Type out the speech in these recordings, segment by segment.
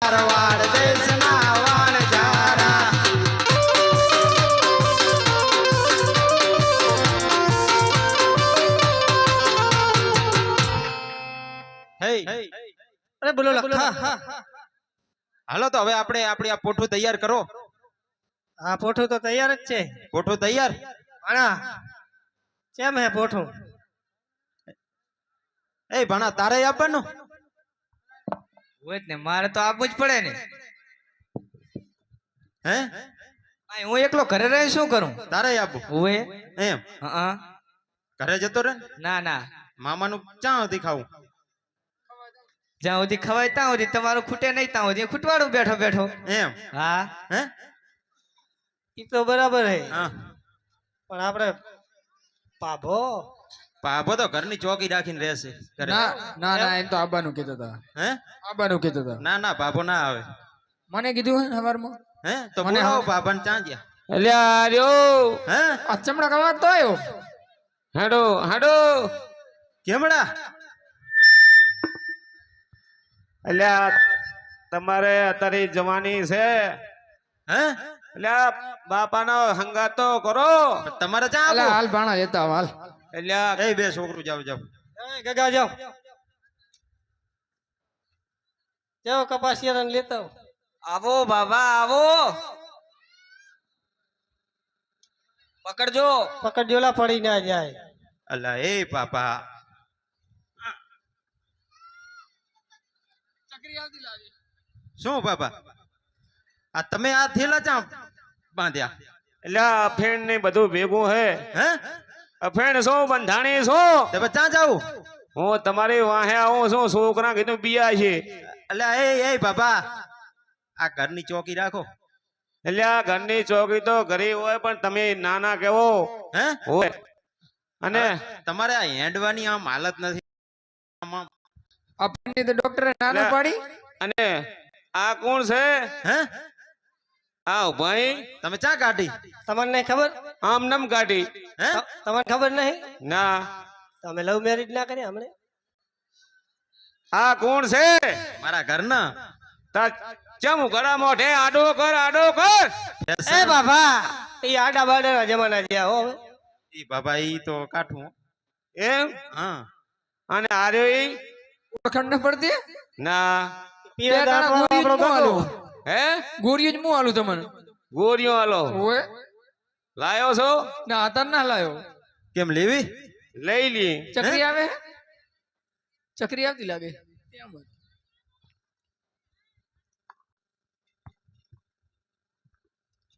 મારવાડ દેશના વાણજારા હે અરે બોલો લખા હાલો તો હવે આપણે આપણી આ પોઠું તૈયાર કરો. હા પોઠું તો તૈયાર જ છે. પોઠું તૈયાર ભણા કેમ હે પોઠું? એ ભણા તારે આપવાનું હોય ને મારે તો આપવું જ પડે ને. હે હું એકલો ઘરે રહી શું કરું? તારે આપવું હોય એમ? હા ઘરે જતો રે ના ના મામાનું ચા હતી ખાવું જ્યાં સુધી ખવાય ત્યાં સુધી તમારું ખૂટે નહીં ત્યાં સુધી ખૂટવાડું બેઠો બેઠો. એમ? હા હે ઈ તો બરાબર હે હા પણ આપણે પાભો પાપો તો ઘરની ચોકી રાખીને રહેશે ઘરે. ના ના ના એમ તો આબાનું કીધું હતા. હે આબાનું કીધું હતા. ના ના પાપો ના આવે. મને કીધું હે હવારમાં. હે તો મને બોલાવો પાપાને ચા ગયા. અલ્યા આર્યો હે આ ચમડા કવા તો આવ્યો. હાડો હાડો કેમડા અલ્યા તમારે અત્યારે જવાની છે હે અલ્યા બાપાનો હંગાતો કરો. તમારે ચા અલા આપો. હાલ ભાણા લેતા આવ, હાલ. અલ્યા એ બે છોકરું જાવ જાવ. એ ગગા જાઓ જાઓ કપાસિયાને લેતા આવો. આવો બાબા આવો પકડજો. પકડજોલા પડી ના જાય. અલા એ પાપા શું પાપા આ તમે આ થેલા ચા બાંધ્યા? અલ્યા અફેણ ને બધું ભેગું હે. હે અફેણ શું બંધાણી શું? તમે ચા જાવ? હું તમારી વાહે આવું છું. છોકરા કીધું બિયા છે. અલા એ પાપા આ ઘરની ચોકી રાખો. અલ્યા ઘરની ચોકી તો ઘરે હોય પણ તમે નાના કેવો હે હોય. અને તમારે આ હેંડવાની આમ હાલત નથી. આમ આપણને તો ડોક્ટરે નાના પાડી. અને આ કોણ છે? હે આ ભાઈ તમે ચા કાઢી? તમને નહીં ખબર? આમ નમ કાઢી. હે તમને ખબર નહીં? ના તમે લવ મેરેજ ના કરી હમણે? આ કોણ છે? મારા ઘરના તાર ચમ ગળા મોઢે આડો કર આડો કર. એ બાબા એ આડા બાડા જમાના જ્યાં હો હવે. ઈ બાબા ઈ તો કાઠું. એમ? હા અને આર્યો ઈ? ઓળખાણ ન પડતી. ના પીવે તો બે આપણો ગોળીઓ જ ગગો. મું હે ગોળીઓ જ મું આલું તમને. ગોરીઓ હાલો ઓય લાયો છો? ના આતર ના લાયો. કેમ લેવી? લઈ લી. ચકરી આવે? ચકરી આવતી લાગે. એમ જ.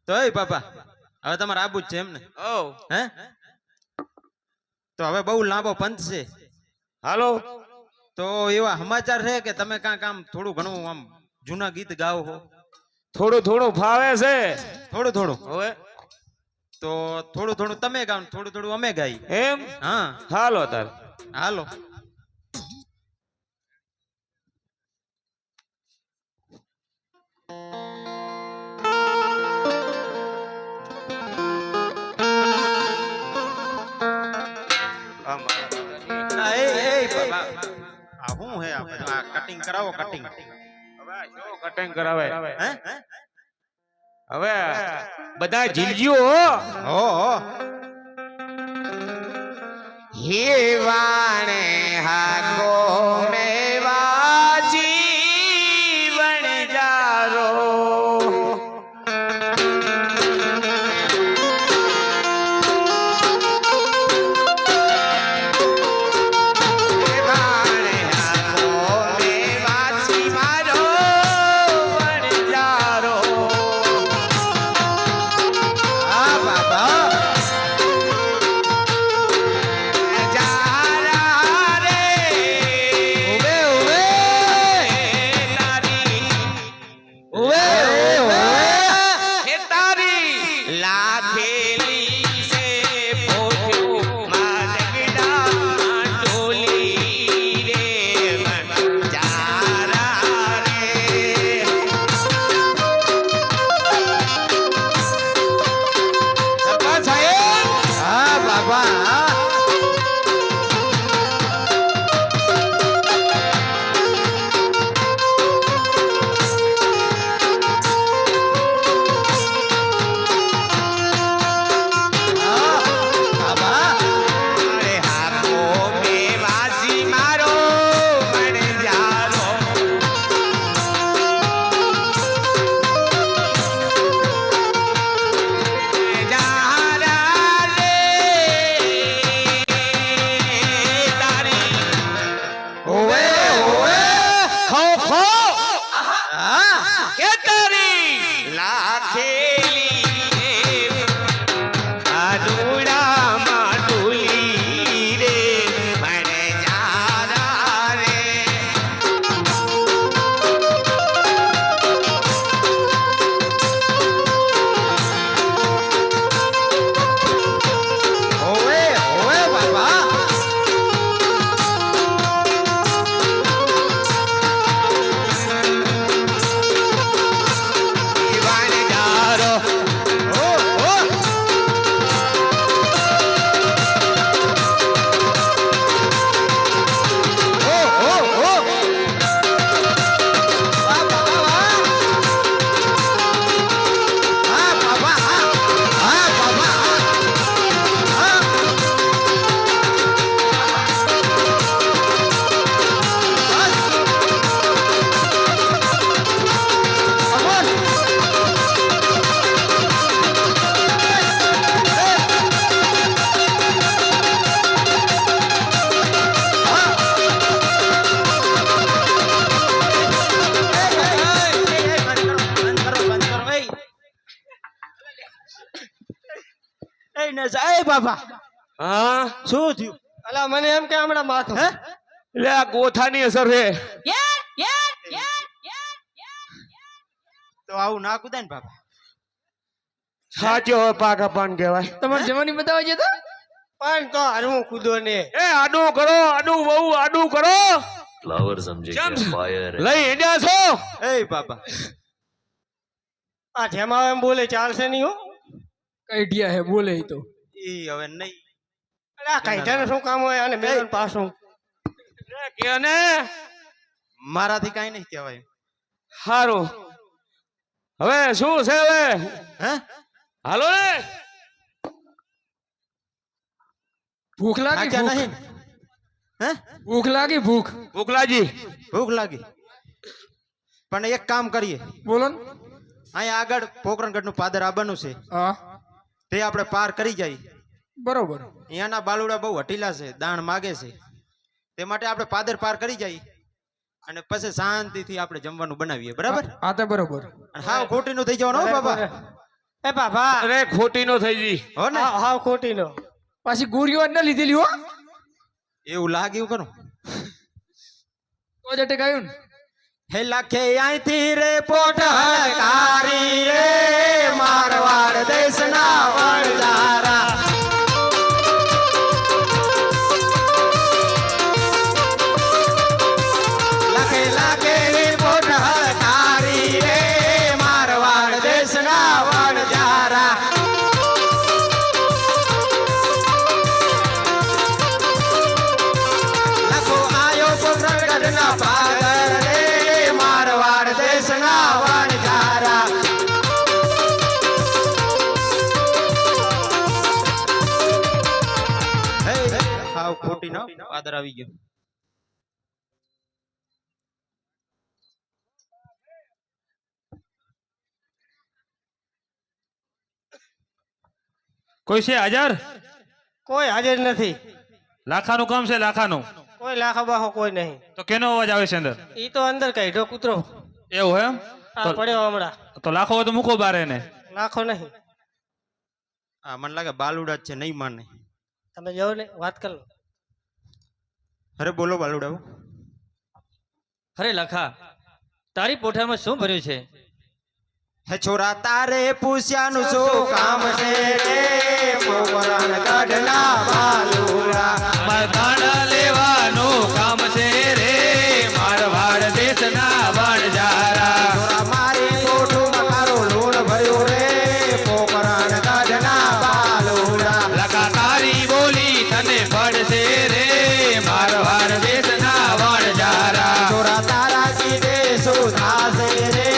તો એ પાપા હવે તમારે આબુ જ છે એમ ને? ઓ હે તો હવે બહુ લાંબો પંથ છે. હાલો તો એવા સમાચાર છે કે તમે કાંક આમ થોડું ઘણું આમ જૂના ગીત ગાઓ છો? થોડું થોડું ફાવે છે. થોડું થોડું હવે તો થોડું થોડું તમે ગાઓ ને થોડું થોડું અમે ગાઈ. એમ? હા હાલો તાર. હાલો. ના, એ બાબા આ શું હે આ બધું? આ કટિંગ કરાવો કટિંગ. હવે જો કટિંગ કરાવે. હે હવે બધા જીલજીઓ હો હો હેવાણે હાકો મેવા જીવન જારો. હેવાણે હાકો મેવા જી મારો વણ જારો. હા બાબા જારા રે લઈને જાય બાબા. હા શું થયું? અલા મને એમ કે હમણાં માથું હે? એટલે આ ગોથાની અસર છે. તો આવું ના કુદાય ને બાબા. સાચો પાકા પાન કહેવાય. તમારે જવાની બતાવવા જતા પણ તો હારું કૂદો ને એ આડું કરો, આડું બહુ આડું કરો. फ्लावर समझे चम। क्या फायर है લઈ હેડ્યા છો. એ બાબા. આ જેમાં એમ બોલે ચાલશે નહીં હો. આઈડિયા હે બોલે ઈ તો ઈ હવે નહીં. અલા કાઢ્યાને શું કામ હોય અને મેં પાછું એ કે ને મારાથી કાંઈ નહીં કહેવાય. હારું. હવે શું છે હવે? હે? હાલો ને. ભૂખ લાગી નાખ્યા ભૂખ. નહીં ને? હે? ભૂખ લાગી ભૂખ ભૂખલાજી ભૂખ લાગી. પણ એક કામ કરીએ. બોલો ને અહીંયા આગળ પોકરણગઢનું પાદર આવવાનું છે. હા તે આપણે પાર કરી જાય. બરોબર અહીંયાના બાલુડા બહુ હટીલા છે, દાણ માગે છે. તે માટે આપણે પાદર પાર કરી જાય અને પછી શાંતિથી આપણે જમવાનું બનાવીએ. બરાબર? હા તો બરોબર અને હાવ ખોટીનું થઈ જવાનું હો બાબા. એ બાબા અરે ખોટી નો થઈ ગઈ. હો ને? હાવ ખોટી નો પાછી ગોળીઓ ન લીધેલી હો એવું લાગ્યું કરું. તો જ અટેક આવ્યું ને હે લખે અહીંથી રે પોટહકારી રે મારવાડ દેશના વણજારા. લખે લખે રે પોટહકારી રે મારવાડ દેશના વણજારા. લખો આયો પોકરણગઢના પાદર રે મારવાડ દેશના વણજારા. હે હાવ ખોટી ના પાદર આવી ગયો. કોઈ છે હાજર? કોઈ હાજર નથી. લાખાનું કામ છે, લાખાનું. કોઈ લાખો બાખો કોઈ નહીં. તો કેનો અવાજ આવે છે અંદર? ઈ તો અંદર કાઢ્યો કૂતરો એવું એમ? આ પડ્યો હમણાં. તો લાખો હોય તો મૂકો બાર એને. લાખો નહીં. હા મને લાગે બાલુડા જ છે, નહીં માને. તમે જાઓ ને વાત કર લો. અરે બોલો બાલુડા. અરે લખા તારી પોઠામાં શું ભર્યું છે? હે છોરા તારે પૂછ્યાનું શું કામ છે રે પોકરણગઢના બાલુડા. મરદાણ લેવાનું કામ છે રે મારવાડ દેશના વણજારા. છોરા મારી કોઠું મારો લૂણ ભર્યું રે પોકરણગઢના બાલુડા. લખા તારી બોલી તને પડશે રે મારવાડ દેશના વણજારા. છોરા તારા કીધે શું થાશે રે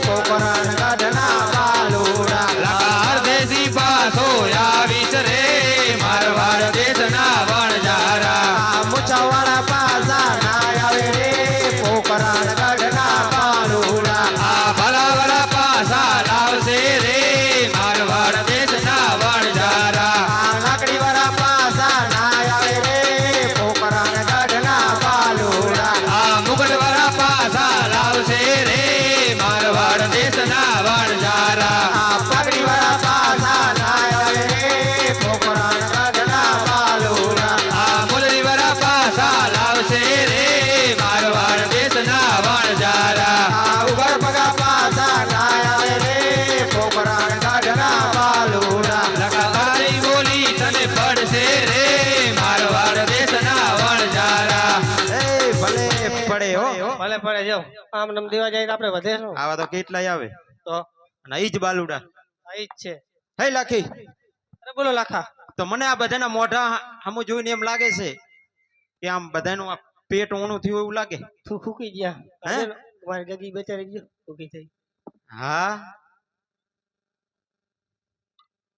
પોકરણગઢના બાલુડા. લખા અર્ધેસી પાછો આવીશ રે મારવાડ દેશના વણજારા. આ મૂછાવાળા પાસા ના આવે રે પોકરણગઢના બાલુડા. આ ભલા ભલા પાછા લાવશે રે મારવાડ દેશના વણજારા. આ લાકડીવાળા પાસા ના આવે રે પોકરણગઢના બાલુડા. આ મુગટવાળા પાછા લાવશે રે મારવાડ દેશના વણજારા. આ પગડીવાળા પાસા ના આવે રે પોકરણગઢના બાલુડા. આ મુરલીવાળા પાછા લાવશે રે મારવાડ દેશના વણજારા. આ ઉગર પગા પાસા ના આવે રે પોકરણગઢના બાલુડા. લખા તારી બોલી તને પડશે રે મારવાડ દેશના વણજારા. એ ભલે પડે હો. ભલે પડે જાઓ. આમ નમ દેવા જાય તો આપણે વધે શું આવા તો કેટલાય આવે. તો અને ઈ જ બાલુડા. આ ઈ જ છે. હે લાખી અરે બોલો લાખા. તો મને આ બધાના મોઢા હમું જોઈને એમ લાગે છે કે આમ બધાનું આ પેટ ઊણું થયું એવું લાગે. તું ફૂકી ગયા. હે? તમારી ગગી બેચારી ગયો ફૂકી થઈ. હા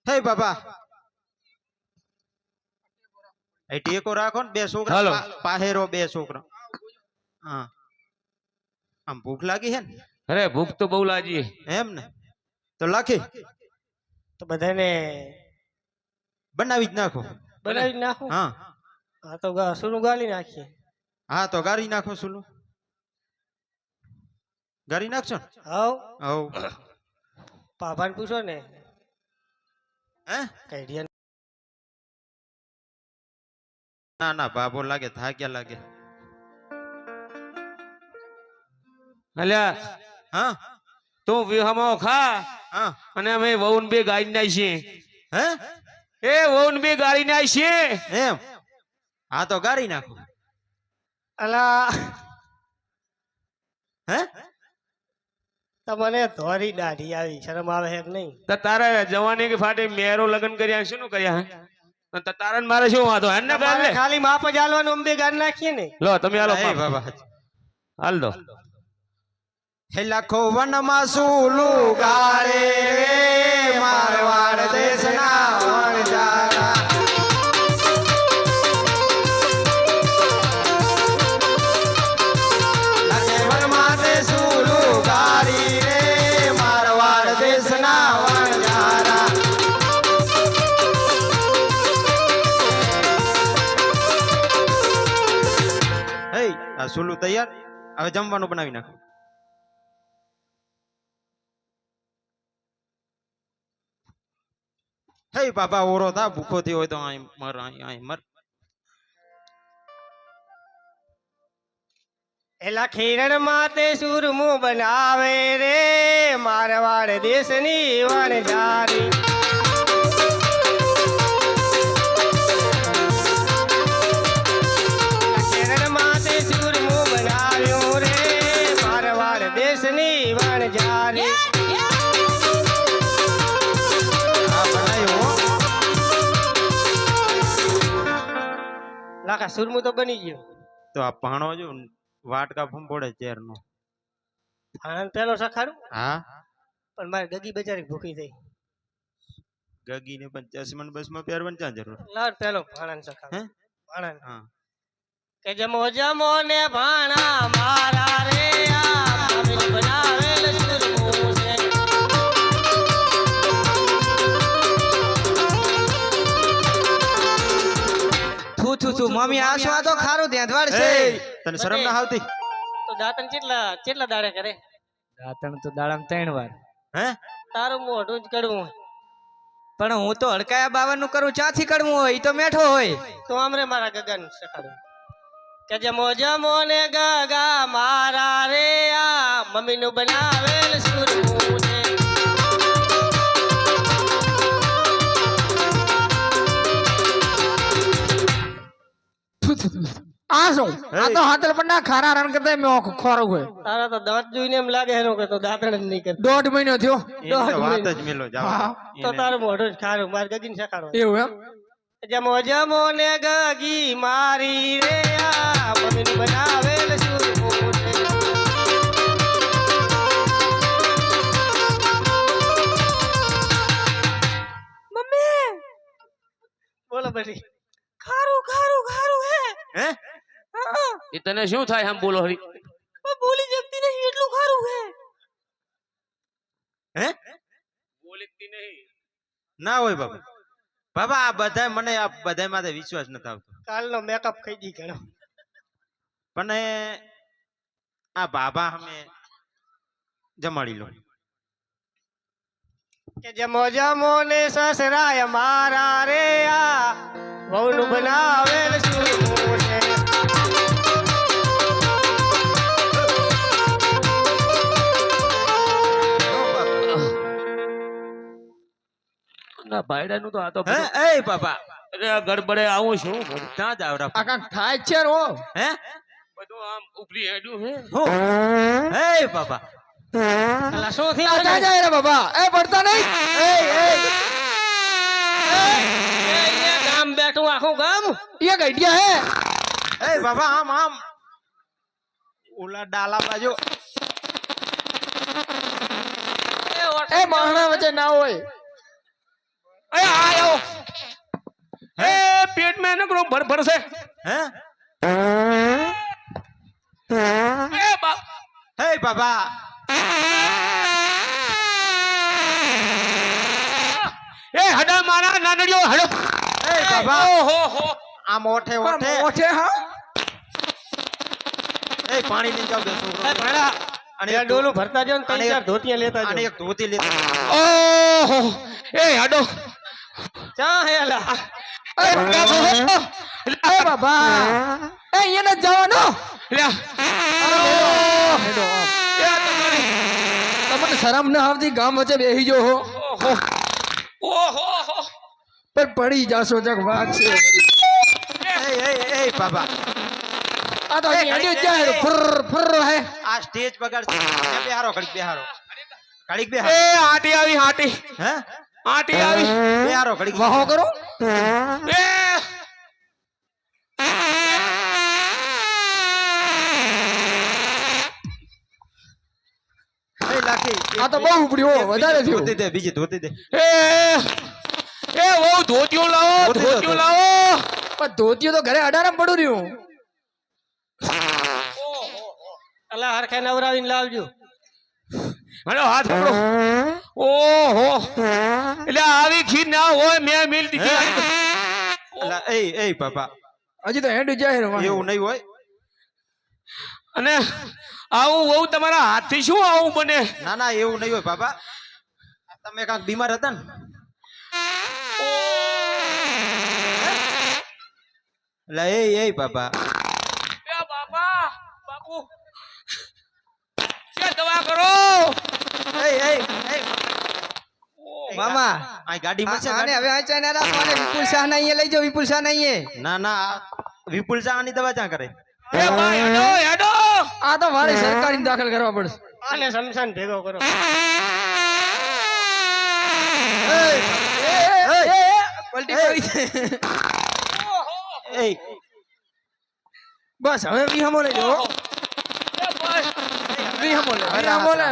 હે બાબા એ ટેકો રાખો ને બે છોકરા હાલો. પાહેરો બે છોકરા. હા આમ ભૂખ લાગી હે ને અરે ભૂખ તો બહુ લાગી. એમ ને તો લાખી તો બધાને બનાવી જ નાખો. બનાવી જ નાખું. હા હા તો સુનું ગાલી નાખીએ. હા તો ગારી નાખો સુલું. ગારી નાખશો ને? હાવ હવ પાભાને પૂછો ને હે કઈ ના ના બાબો લાગે થાક્યા લાગે. અલ્યા હા તું વિહમો ખા હા અને અમે વહુન બે ગાડી ના છીએ. હે એ વહુન બે ગાડી ના છીએ. એમ હા તો ગારી નાખો. અલા હે તમને ધોરી દાઢી આવી શરમ આવે છે કે નહીં? તો તારા જવાની કે ફાટી મેરો લગ્ન કર્યા શું કર્યા હે? તો તારા ને મારે શું વાંધો હે ને ગાલ લે. તમારે ખાલી માપ જ હાલવાનું અમે બે ગાડી નાખીએ ને. લો તમે હાલો એ બાબા હાલ દો. હે લાખો વનમાં સુલું ગાળે રે મારવાડ દેશના વણજારા. લાખે વનમાં તે સુલું ગાળી રે મારવાડ દેશના વણજારા. હે આ સુલું તૈયાર, હવે જમવાનું બનાવી નાખો. હે બાબા ઓરો થા, ભૂખો થયો હોય તો અહીં મર અહીં મર. એલા ખીરણ માતે સુરમું બનાવે રે મારવાડ દેશની વણજારી. ખીરણ માતે સુરમું બનાવ્યું રે મારવાડ દેશની વણજારી. હા બનાવ્યો હો. લાખા સુરમું તો બની ગયું. તો આ પાણો જો વાટકા ફંફોડે ચેરનો. આનંદ પેલો સખાડું હા પણ મારી ગગી બચારી ભૂખી થઈ. ગગીને પણ ચશ્મા ને બસમાં પહેરવાની ક્યાં જરૂર? લાડ પેલો ભાણન હે સખાડું. ભાણન હા કે જમો જમો ને ભાણા મારા રે આ મમ્મી બનાવેલ સુરમું છે. થુ થુ થુ મમ્મી આ શું? આ તો ખારું ત્યાં દ્વાર છે. એ તને શરમ ના આવતી? તો દાંતણ કેટલા કેટલા દાડે કરે? દાંતણ તો દાડામાં 3 વાર. હે તારું મોઢું જ કડવું હોય. પણ હું તો હડકાયા બાવાનું કરું, ચાથી કડવું હોય ઈ તો મેઠો હોય. તો આમરે મારા ગગન શીખાડું કે જમો જમો ને ગગા મારા રે આ મમ્મી નું બનાવેલ સુરમું છે. આ શું? આ તો હાથલ પણ ના ખારા રણ કરતા મેં ખોરું હોય. તારા તો દાંત જોઈને એમ લાગે એનો કે તો દાંતણ જ નહીં કરતો. 1.5 મહિનો થયો. એની તો વાત જ મેલો જાવ. હા. તો તારું મોઢું જ ખારું મારી ગગીને શીખાડો. એવું એમ? જમો જમો ને ગગી મારી રે આ મમ્મી નું બનાવેલ સુરમું છે. મમ્મી બોલો પછી. ખારું ખારું ખારું હે. હે એ તને શું થાય આમ બોલો હરી? બોલી જમતી નહીં એટલું ખારું હે. હે બોલીતી નહીં. ના હોય બાબા. બાબા આ બધા મને આ બધા માથે વિશ્વાસ નથી આવતો. કાલનો મેકઅપ ખાઈ દી ઘણો. પણ આ બાબા અમે જમાડી લો. કે જમો જમો ને સસરાય મારા રે આ વહુનું બનાવેલ સુરમું છે. ના ભાઈડાનું તો આ તો હે એ બાબા અરે આ ગડબડે આવું શું કરું? ક્યાં જાવ રા? આ કાંઈક થાય જ છે રો. હે બધું આમ ઉપરી હેડ્યું હે. હું હે બાબા અલા શું આ થયું? જા જા રે બાબા. એ પડતા નહીં. એ ગામ બેઠું આખું ગામ. એ ગઈડિયા હે. એ બાબા આમ આમ ઓલા ડાલા બાજુ. એ માણસ વચ્ચે ના હોય. એ આયો એ પેટ में નકરો ભર છે. હે એ બાપ હે બાબા એ હડા મારા નાનડિયો હડો. એ બાબા ઓહો હો આમ ઓઠે ઓઠે. ઓઠે હા. એ પાણી લઈ જાવ બે છોકરો. એ ભાડા અને બે એક ડોલું ભરતા જો ને અને 3-4 એક- ધોતિયા લેતા અને જો. એક ધોતી લેતા. ઓહો એ હડો ચા હે અલા. એ બાબા એ અહીંયા નથી જવાનો લ્યા. હેડો આમ. તમને શરમ ના આવતી ગામ વચ્ચે બેહી જો હો ઓહો પણ પડી જાશો જગ વાત છે એ બાબા આ તો અહીંયા હેડ્યો જ જાય ફર ફર હે આ સ્ટેજ બગાડશે બેહારો ઘડીક બેહારો ઘડીક એ બેહારો હાટી આવી હાટી હે હાટી આવી બેહારો ઘડીક વાહો કરો એ એ લાખી આ તો બહુ ઉપડ્યો વધારે થયું ધોતી દે બીજી ધોતી દે એ ઓ ધોતિયો લાવો ધોતિયો લાવો પણ ધોતિયું તો ઘરે અડારમ પડું રહ્યું અલા હરખે નવરાવીને લાવજો હાલો હાથ પકડો ઓહો એટલે આવી ખીર ના હોય મેં મિલ દીધી અલા, એ બાબા હજી તો હેડ્યું જાય એવું નહીં હોય અને આવું બહુ તમારા હાથથી શું આવું બને ના ના એવું નહીં હોય બાબા તમે કાંઈક બીમાર હતા ને એટલે એ બાબા એ બાપા બાપુ કે દવા કરો એ મામા આ ગાડી મળશે આને હવે આ ચાઇના રાખવાને વિપુલ શાહ ને અહીંયા લઈ જાઓ વિપુલ શાહ ને અહીંયા ના ના વિપુલ શાહની દવા ક્યાં કરે એ ભાઈ હેડો હેડો આ તો મારે સરકારી દાખલ કરવા પડશે આને શમશાન ભેગો કરો પલટી પડી છે એ બસ હવે વિહમો લઈ જાઓ એ ભાઈ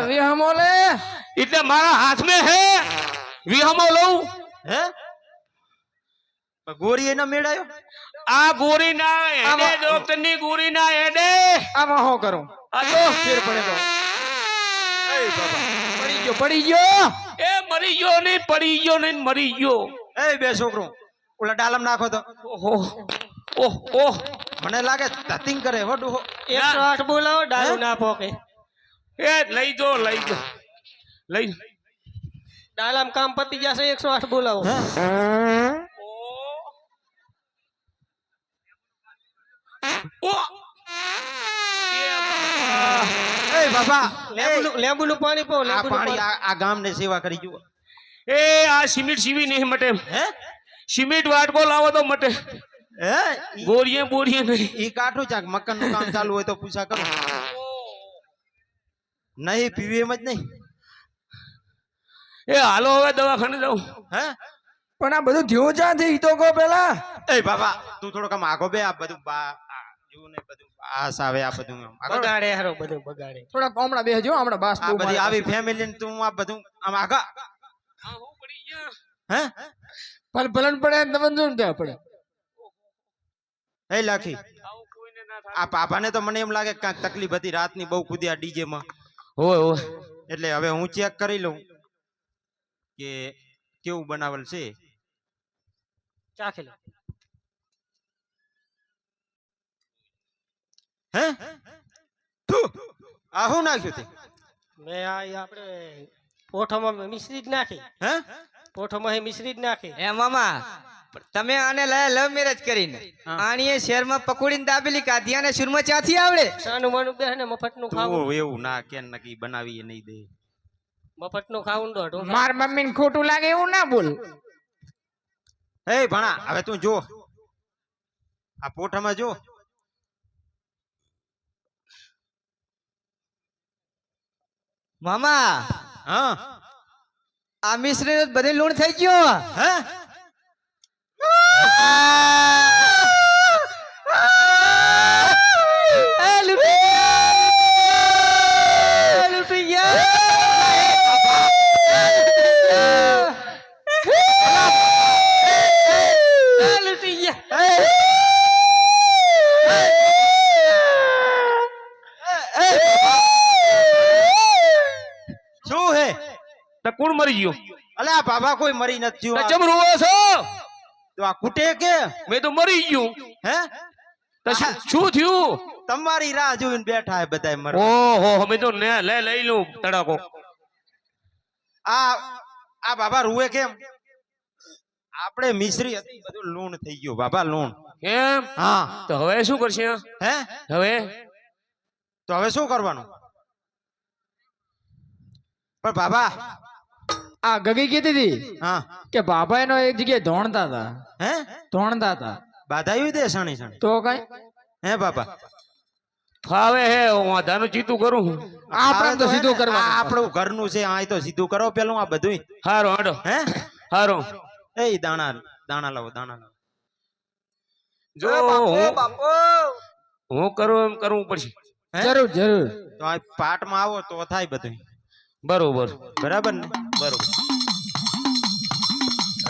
વિહમો લે એટલે મારા હાથ में है વિહમો લઉં હે ગોરી એનો મેળાયો આ ગોરી ના હેડે ડોક્ટર ની ગોરી ના હેડે આમાં હો કરું આ તો ફેર પડે તો પડી ગયો એ મરી ગયો નહીં પડી ગયો નહીં મરી ગયો એ બે છોકરો ઓલા ડાલમ નાખો તો ઓહો ઓહ ઓહ મને લાગે ધતિંગ કરે હો ડોહો 108 બોલાવો ડાળું ના પોકે એ લઈ જો લઈ ડાલામ કામ પતી જશે 108 બોલાવો એ બાબા લેંબુનું પાણી પો આ લેંબુનું પાણી પાણી આ ગામને સેવા કરી જુઓ એ આ સિમેન્ટ સીવી નહીં મટે હે સિમેન્ટ વાટકો લાવો તો મટે હે બોરીએ નહીં ઈ કાઠું ચાક મકાન નું કામ ચાલુ હોય તો પૂછા કરો નહીં પીવી એમ જ નહીં એ હાલો હવે દવાખાને જાઉં હે પણ આ બધું થયું ક્યાંથી ઈ તો કહો પેલા એ બાબા તું થોડોક આમ આગો બે આ બધું જોવું ને બધું પાસ આવે આ બધું આમ આગળ. બગાડે હારો બધું બગાડે થોડા કોમડા બેહજો હમણાં બાસ આ બહુ બધી મારે આવી ફેમિલી ને તું આ બધું આમ આગા હે ભલન પડે ને તમને શું ત્યાં પડે એ લાખી આ પાપાને તો મને એમ લાગે કાંઈક તકલીફ હતી રાતની બહુ કૂદ્યા ડીજે માં હોય હોય એટલે હવે હું ચેક કરી લઉં કે કેવું બનાવેલ છે ચાખી લો હે થુ, આ શું નાખ્યું તે મેં આ આપણે પોઠોમાં મિશ્રી જ નાખી હે પોઠોમાં મિશ્રી જ નાખી એ મામા તમે આને લવ મેરેજ કરીને આણીએ શહેરમાં પકોડીને દાબેલી કાઢી અને સુરમાં ચાથી આવડે સાનું માનું બે ને મફતનું ખાવું તું એવું ના કે નકી બનાવી નહીં દે મફતનું ખાવું દોઢું માર મમ્મી ને ખોટું લાગે એવું ના બોલ એ ભણા હવે તું જો આ પોઠામાં જો મામા હા આ મિશ્રી બધે લૂણ થઈ ગયો હે લૂંટી ગયા લૂંટી ગયા શું હે તો કોણ મરી ગયો અલે આ બાબા કોઈ મરી નથી તો થયું ચમ રોવો છો તો આ કુટે કે મેં તો મરી ગયું હે તો શું થયું તમારી રાહ જોઈને બેઠા હે બધાય મર ઓહો અમે તો લઈ લઉં તડાકો આ આ બાબા રૂએ કેમ આપણે મિશ્રી હતી બધું લૂણ થઈ ગયું બાબા લૂણ. એમ હા તો હવે શું કરશે હે હવે તો હવે શું કરવાનું? પણ બાબા આ ગગી કીધી હતી હા કે બાબા એનો એક જગ્યાએ ધોણતા હતા હે બાધાયું દે સણી સણી તો કઈ હે બાબા ફાવે હે હું વાંધાનું ચીતું કરું આપણે તો સીધું આ કરવાનું આપણું ઘરનું છે આ તો સીધું કરો પેલું આ બધું. હારો હાડો હે હારો એ દાણા દાણા લાવો દાણા લાવો. જો હું કરું એમ કરવું પડશે હે? જરૂર જરૂર તો આ પાટમાં આવો તો થાય બધું બરોબર બરાબર ને? બરોબર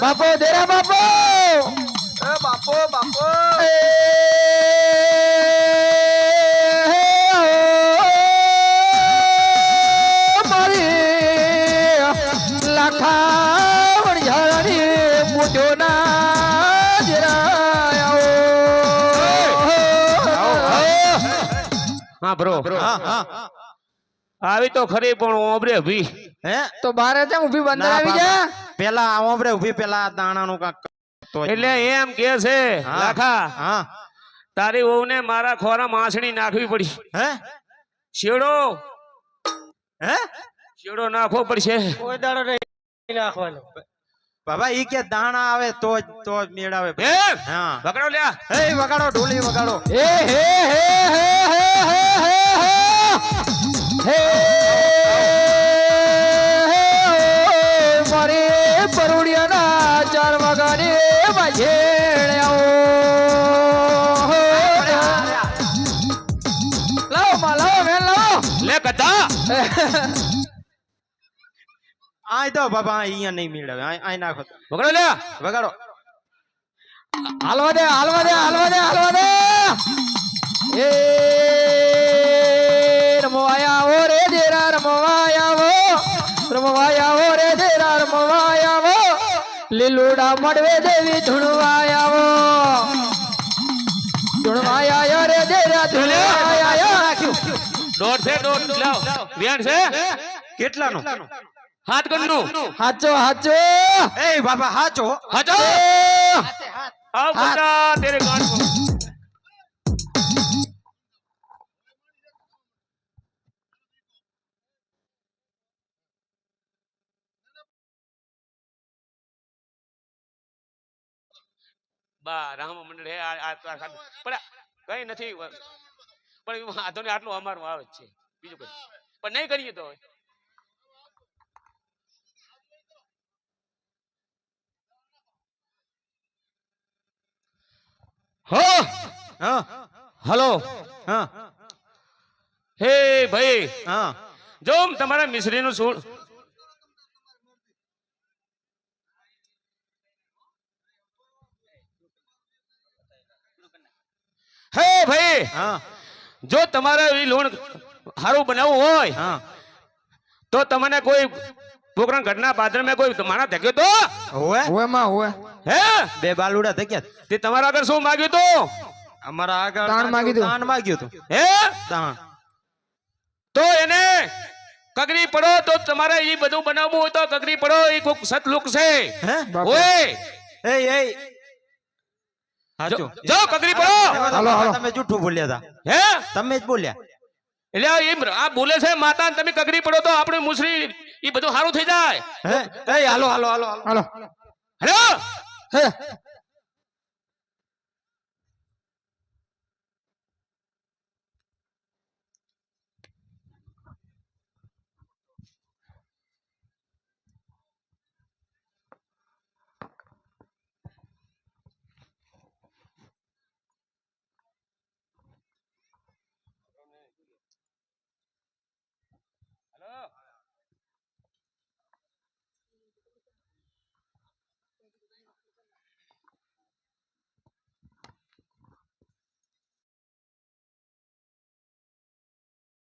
બાપો દેરા બાપો મારી લાખા વણઝારાની મોઢો ના દેરા હા બ્રો હા હા આવી તો ખરી પણ ઓબરે ભી હે તો બારે ત્યાં ઊભી બંદર ના આવી બાબા. જા પેલા આ ઓમરે ઉભી પેલા આ દાણાનું કાંક તો જ. એટલે એમ કે છે હા. લાખા હા તારી વહુને મારા ખોરા માસણી નાખવી પડી હે શેડો હે શેડો નાખવો પડશે કોઈ દાડો નહીં નાખવાનો. બાબા ઈ કે દાણા આવે તો જ મેળ આવે. એમ હા પકડો લ્યા હે વગાડો ઢોલી વગાડો. હે હે હે હે હે હે હે હે મારે પરુડિયાના 4 વાગાને વાજેણ આવો લાવો માં લાવો મેં લાવો લે કદા આય તો બાબા અહીંયા નહીં મેળ આવે આય નાખો તો. પકડો લ્યા વગાડો. હાલવા દે હાલવા દે હાલવા દે હાલવા દે એ રમવાયા ઓ રે દેરા રમવાયા ઓ રે દેરા રમવાયા ઓ લીલુડા મળવે દેવી ધૂણવાયા ઓ ધૂણવાયા રે દેરા ધૂણવાયા દોઢ છે દોઢ લાવ વ્યાણ છે કેટલાનું? હાથ ગણનું હાચો હાચો એ બાબા હાચો હાચો આવ બતા તેરે ગાંઠ બા રામ મંડળ હે આ પણ કઈ નથી પણ વાંધો ને આટલું અમારું આવે જ છે બીજું કઈ પણ નહીં કરીએ તો હો હા હલો હા હે ભાઈ હા જો તમારા મિશ્રીનું શું હે ભાઈ હા જો તમારે એ લોણ સારું બનાવવું હોય હા તો તમને કોઈ છોકરા ઘરના પાત્ર મેં કોઈ માણા ધક્યો તો હોવે હોવે માં હોવે હે બે બાલુડા થયા. તે તમારા આગળ શું માગ્યું તો અમારા આગળ દાણ માગ્યું તું. દાણ માગ્યું તું. હે દાણ તો એને કગરી પડો તો તમારે એ બધું બનાવવું હોય તો કગરી પડો એ કોક સતલુક છે હે ઓય એ હાચું. જો કગરી પડો હાલો, હાલો. તમે જૂઠું બોલ્યા હતા. હે તમે જ બોલ્યા. એટલે એમ આ બોલે છે માતા તમે કગરી પડો તો આપણે મુસરી એ બધું સારું થઈ જાય હે એ હાલો હાલો હાલો હાલો. હાલો હેલો હે